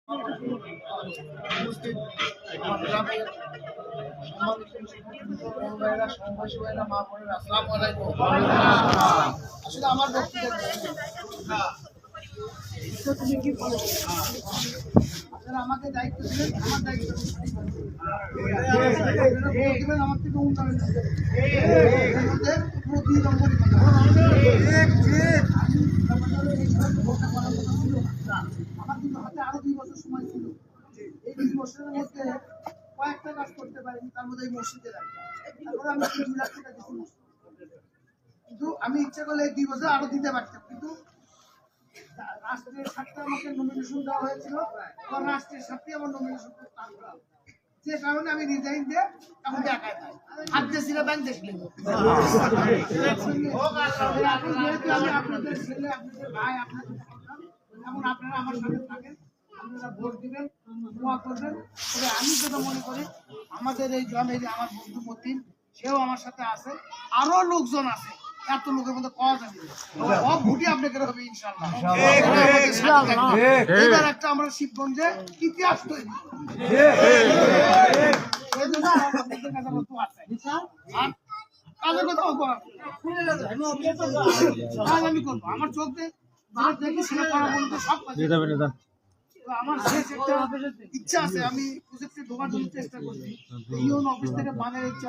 উপস্থিত আমার গ্রামের মা বোনেরা, আসসালামু আলাইকুম। আসলে আমার বক্তব্য তুমি কি বলো, আপনারা আমাকে দায়িত্ব দিলেন, আমার দায়িত্ব দিবেন, আমার থেকে উন্নয়ন পুরো 2 নম্বরই কথা। আমার কিন্তু হাতে আরো 2 বছর সময় ছিল। এই 2 বছরের মধ্যে কয়েকটা কাজ করতে পারিনি, তার মধ্যে এই মসজিদের তারপরে আমি 2 লাখ টাকা দিচ্ছি। কিন্তু আমি ইচ্ছা করলে এই 2 বছর আরো দিতে পারতাম, কিন্তু রাষ্ট্রের স্বার্থে আমাকে নমিনেশন দেওয়া হয়েছিল, এবং রাষ্ট্রের স্বার্থে আমার নমিনেশন যে কারণে আমি রিজাইন দিয়ে এখন একাই পাই হাত দিয়েছিল ব্যাংক দেখলে। আমি আপনাদের ছেলে, আপনাদের ভাই, আপনাদের এখন আপনারা আমার সাথে থাকেন, আপনারা ভোট দিবেন, দোয়া করবেন। তবে আমি যেটা মনে করি, আমাদের এই গ্রামে যে আমার বন্ধু মতিন, সেও আমার সাথে আছে, আরো লোকজন আছে, এত লোকের মধ্যে পাওয়া যাবে সব ভোটই আপনাকে হবে ইনশাআল্লাহ। এবার একটা আমরা শিবগঞ্জে ইতিহাস তৈরি, আমি করবো আমার চোখ দেখি সেটা করা বলতে সব আমার শেষ একটা ইচ্ছা আছে, আমি প্রজেক্টে ঢোকার জন্য চেষ্টা করছি। ইউন অফিস থেকে বানের ইচ্ছা